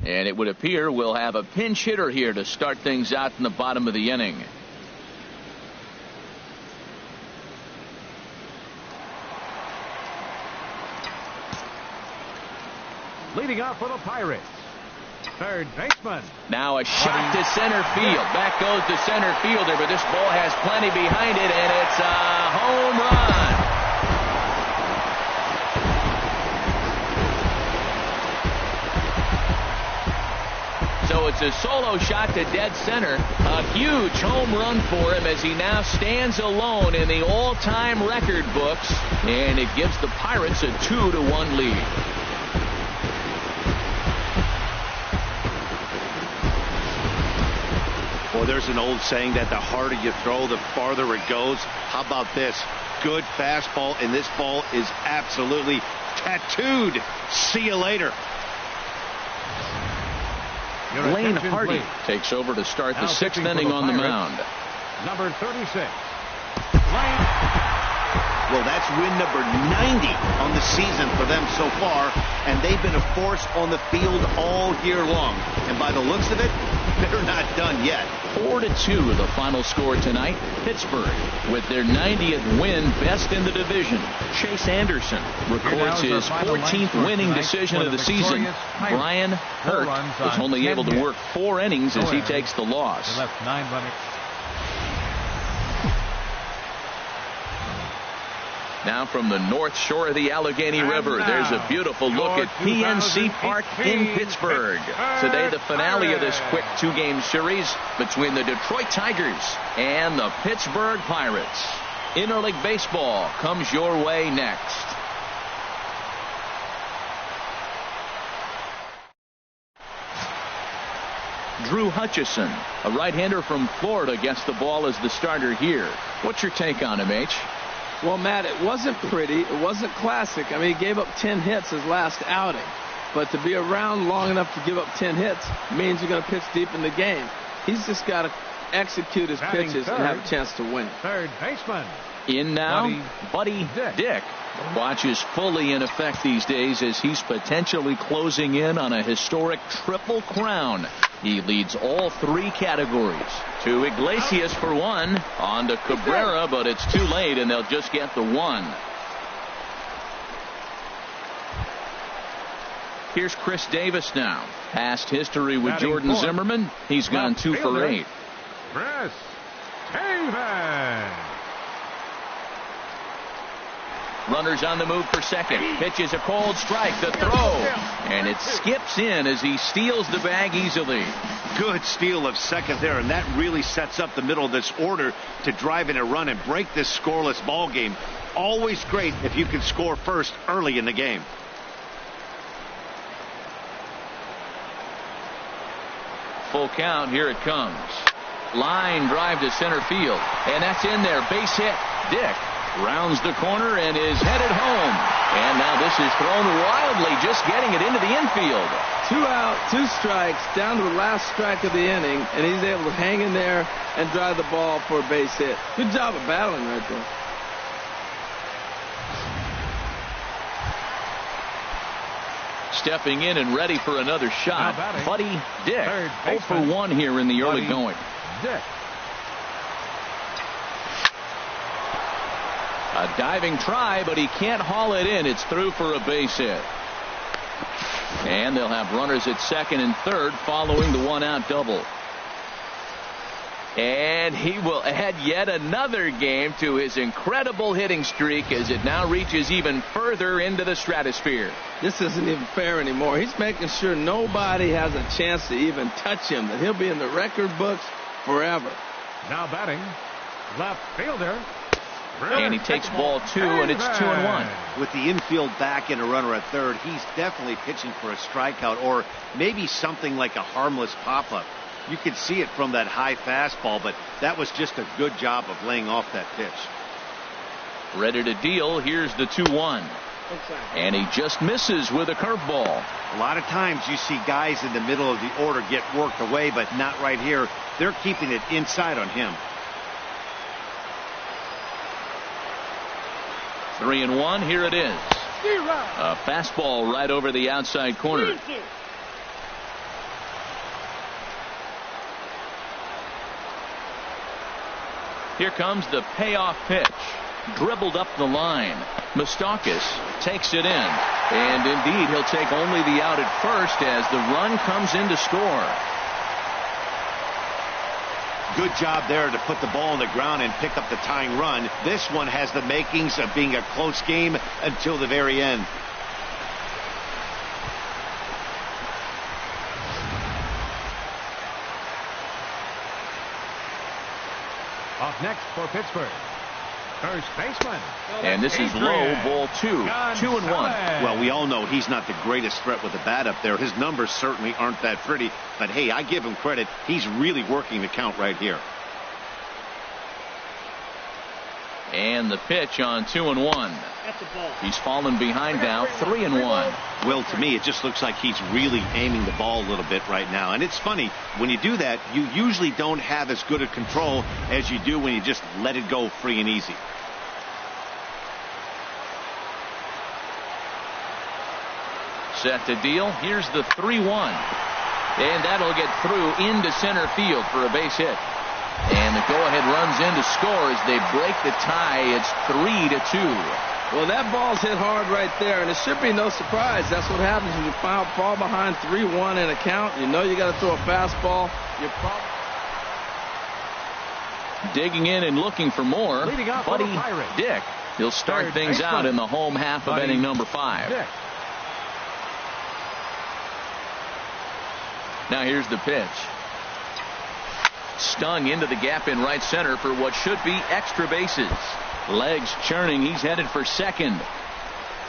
And it would appear we'll have a pinch hitter here to start things out in the bottom of the inning. Leading off for the Pirates, third baseman. Now a shot to center field. Back goes the center fielder, but this ball has plenty behind it, and it's a home run. So it's a solo shot to dead center. A huge home run for him as he now stands alone in the all-time record books, and it gives the Pirates a 2-1 lead. Well, there's an old saying that the harder you throw, the farther it goes. How about this? Good fastball, and this ball is absolutely tattooed. See you later. Lane Hardy takes over to start the sixth inning on the mound. Number 36. Well, that's win number 90 on the season for them so far, and they've been a force on the field all year long. And by the looks of it, they're not done yet. 4-2 the final score tonight. Pittsburgh with their 90th win, best in the division. Chase Anderson records his 14th winning decision of the season. Brian Hurt was only able to work 4 innings as he takes the loss. Left 9 runners. Now from the north shore of the Allegheny River, there's a beautiful look at PNC Park in Pittsburgh. Today, the finale of this quick 2-game series between the Detroit Tigers and the Pittsburgh Pirates. Interleague baseball comes your way next. Drew Hutchison, a right-hander from Florida, gets the ball as the starter here. What's your take on him, H? Well, Matt, it wasn't pretty. It wasn't classic. I mean, he gave up 10 hits his last outing. But to be around long enough to give up 10 hits means you're going to pitch deep in the game. He's just got to execute his pitches and have a chance to win. Third baseman. In now, Buddy Dick. The watch is fully in effect these days as he's potentially closing in on a historic triple crown. He leads all 3 categories. To Iglesias for 1. On to Cabrera, but it's too late, and they'll just get the 1. Here's Chris Davis now. Past history with Jordan Zimmerman. He's gone 2 for 8. Chris Davis. Runners on the move for second. Pitches a cold strike. The throw. And it skips in as he steals the bag easily. Good steal of second there, and that really sets up the middle of this order to drive in a run and break this scoreless ball game. Always great if you can score first early in the game. Full count. Here it comes. Line drive to center field. And that's in there. Base hit. Dick rounds the corner and is headed home. And now this is thrown wildly, just getting it into the infield. 2 out, 2 strikes, down to the last strike of the inning, and he's able to hang in there and drive the ball for a base hit. Good job of battling right there. Stepping in and ready for another shot, Buddy Dick. 0 for 1 here in the early going. Dick. A diving try, but he can't haul it in. It's through for a base hit. And they'll have runners at second and third following the 1-out double. And he will add yet another game to his incredible hitting streak as it now reaches even further into the stratosphere. This isn't even fair anymore. He's making sure nobody has a chance to even touch him, that he'll be in the record books forever. Now batting, left fielder. And he takes ball 2, and it's 2-1. With the infield back and a runner at third, he's definitely pitching for a strikeout or maybe something like a harmless pop-up. You could see it from that high fastball, but that was just a good job of laying off that pitch. Ready to deal. Here's the 2-1. And he just misses with a curveball. A lot of times you see guys in the middle of the order get worked away, but not right here. They're keeping it inside on him. 3-1. Here it is. A fastball right over the outside corner. Here comes the payoff pitch. Dribbled up the line. Moustakas takes it in. And indeed, he'll take only the out at first as the run comes in to score. Good job there to put the ball on the ground and pick up the tying run. This one has the makings of being a close game until the very end. Up next for Pittsburgh, first baseman. And this is low, ball 2. 2-1. Well, we all know he's not the greatest threat with the bat up there. His numbers certainly aren't that pretty. But, hey, I give him credit. He's really working the count right here. And the pitch on 2-1. He's fallen behind now, 3-1. Well, to me, it just looks like he's really aiming the ball a little bit right now. And it's funny, when you do that, you usually don't have as good a control as you do when you just let it go free and easy. Set to deal. Here's the 3-1. And that'll get through into center field for a base hit. And the go-ahead runs in to score as they break the tie. It's 3-2. Well, that ball's hit hard right there, and it should be no surprise. That's what happens when you fall behind 3-1 in a count. You know you got to throw a fastball. You're digging in and looking for more. Buddy Dick. He'll start things out in the home half of inning number 5. Dick. Now here's the pitch. Stung into the gap in right center for what should be extra bases. Legs churning. He's headed for second.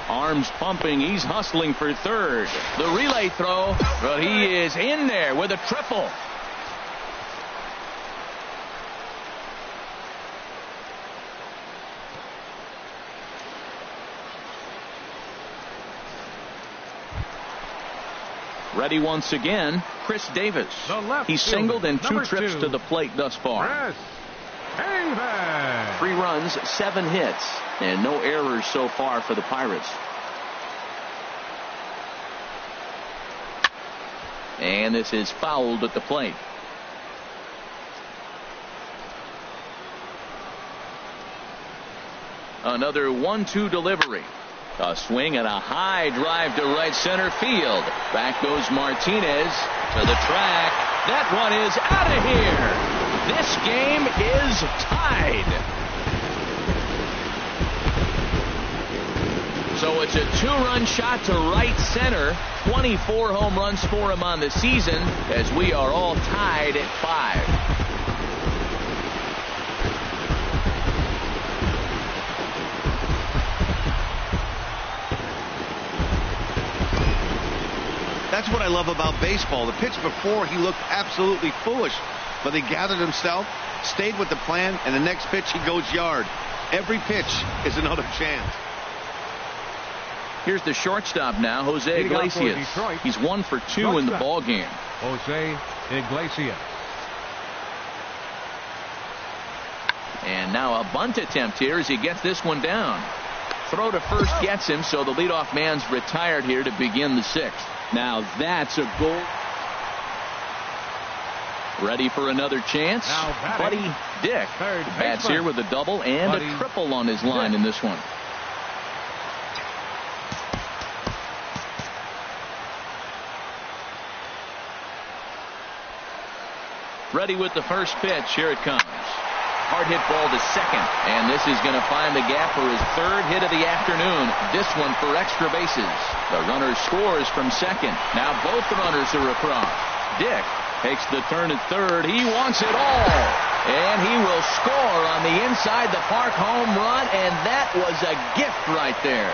Arms pumping. He's hustling for third. The relay throw, but he is in there with a triple. Ready once again, Chris Davis. He's singled in 2 trips to the plate thus far. Chris Davis. 3 runs, 7 hits, and no errors so far for the Pirates. And this is fouled at the plate. Another 1-2 delivery. A swing and a high drive to right center field. Back goes Martinez to the track. That one is out of here. This game is tied. So it's a 2-run shot to right center. 24 home runs for him on the season as we are all tied at 5. That's what I love about baseball. The pitch before, he looked absolutely foolish, but he gathered himself, stayed with the plan, and the next pitch he goes yard. Every pitch is another chance. Here's the shortstop now, Jose Iglesias. He's 1 for 2 in the ball game. Jose Iglesias. And now a bunt attempt here as he gets this one down. Throw to first gets him, so the leadoff man's retired here to begin the 6th. Now that's a goal. Ready for another chance. Buddy Dick bats here with a double and a triple on his line in this one. Ready with the first pitch. Here it comes. Hard hit ball to second, and this is going to find the gap for his 3rd hit of the afternoon. This one for extra bases. The runner scores from second. Now both runners are across. Dick takes the turn at 3rd. He wants it all, and he will score on the inside the park home run, and that was a gift right there.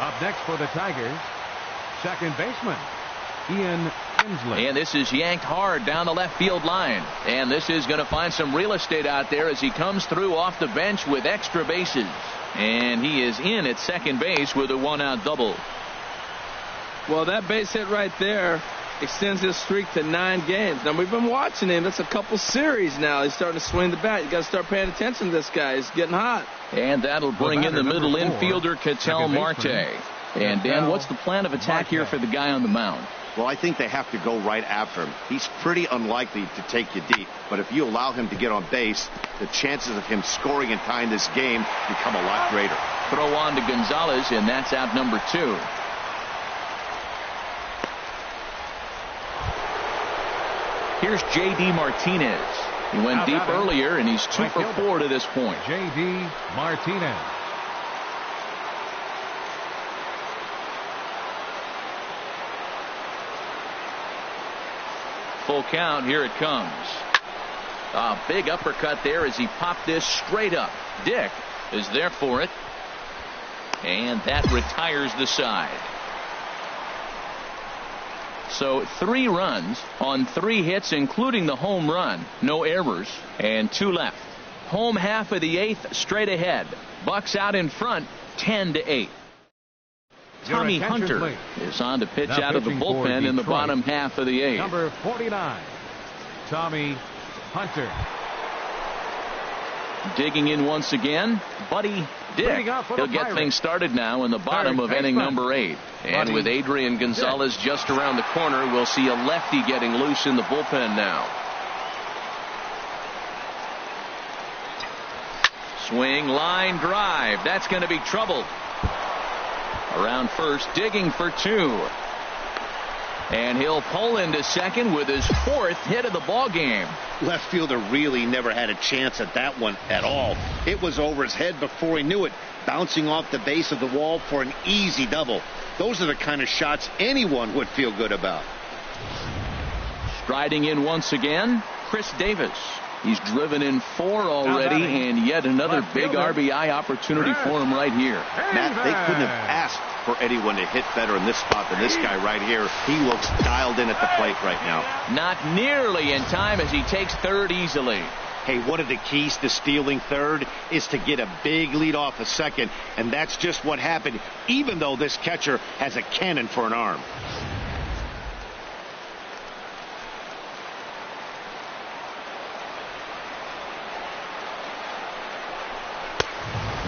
Up next for the Tigers, second baseman Ian Kinsley. And this is yanked hard down the left field line. And this is going to find some real estate out there as he comes through off the bench with extra bases. And he is in at second base with a 1-out double. Well, that base hit right there extends his streak to 9 games. Now, we've been watching him. That's a couple series now. He's starting to swing the bat. You got to start paying attention to this guy. He's getting hot. And that'll bring in the middle infielder, Ketel Marte. And Dan, what's the plan of attack here for the guy on the mound? Well, I think they have to go right after him. He's pretty unlikely to take you deep, but if you allow him to get on base, the chances of him scoring and tying this game become a lot greater. Throw on to Gonzalez, and that's out number 2. Here's J.D. Martinez. He went deep earlier, and he's 2 for 4 to this point. J.D. Martinez. Full count. Here it comes. A big uppercut there as he popped this straight up. Dick is there for it. And that retires the side. So 3 runs on 3 hits, including the home run. No errors, and 2 left. Home half of the 8th, straight ahead. Bucks out in front, 10-8. Tommy Hunter is on to pitch out of the bullpen in the bottom half of the 8th. Number 49, Tommy Hunter. Digging in once again, Buddy Dick. He'll get things started now in the bottom of inning number 8. And with Adrian Gonzalez just around the corner, we'll see a lefty getting loose in the bullpen now. Swing, line, drive. That's going to be trouble. Around first, digging for 2. And he'll pull into second with his 4th hit of the ball game. Left fielder really never had a chance at that one at all. It was over his head before he knew it, bouncing off the base of the wall for an easy double. Those are the kind of shots anyone would feel good about. Striding in once again, Chris Davis. He's driven in 4 already, and yet another big RBI opportunity for him right here. Matt, they couldn't have asked for anyone to hit better in this spot than this guy right here. He looks dialed in at the plate right now. Not nearly in time as he takes 3rd easily. Hey, one of the keys to stealing 3rd is to get a big lead off of 2nd, and that's just what happened, even though this catcher has a cannon for an arm.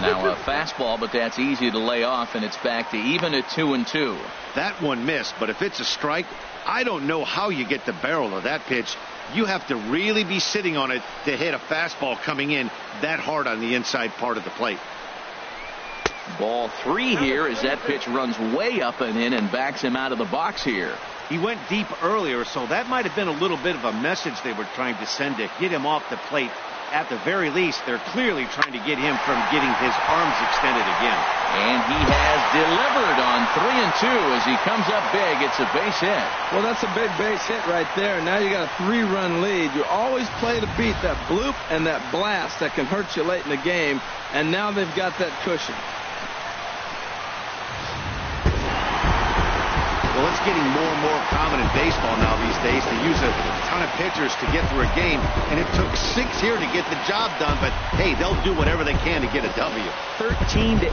Now a fastball, but that's easy to lay off, and it's back to even at 2-2. That one missed, but if it's a strike, I don't know how you get the barrel of that pitch. You have to really be sitting on it to hit a fastball coming in that hard on the inside part of the plate. Ball 3 here as that pitch runs way up and in and backs him out of the box here. He went deep earlier, so that might have been a little bit of a message they were trying to send to get him off the plate. At the very least, they're clearly trying to get him from getting his arms extended again. And he has delivered on 3-2 as he comes up big. It's a base hit. Well, that's a big base hit right there. Now you got a 3-run lead. You always play to beat that bloop and that blast that can hurt you late in the game. And now they've got that cushion. Well, it's getting more and more common in baseball now these days to use a ton of pitchers to get through a game, and it took 6 here to get the job done, but hey, they'll do whatever they can to get a W. 13-8,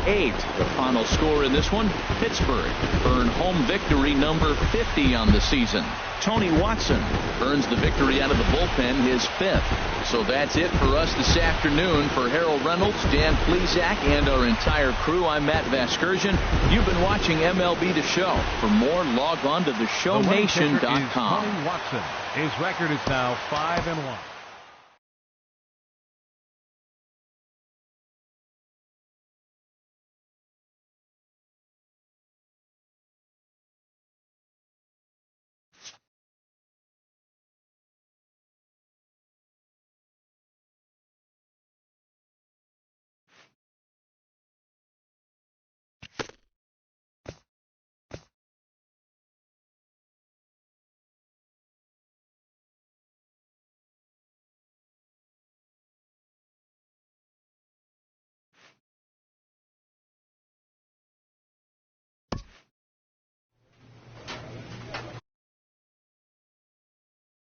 the final score in this one. Pittsburgh earned home victory number 50 on the season. Tony Watson earns the victory out of the bullpen, his 5th. So that's it for us this afternoon. For Harold Reynolds, Dan Plesac, and our entire crew, I'm Matt Vasgersian. You've been watching MLB The Show. For more, log on to theshownation.com. Tony Watson. His record is now 5-1.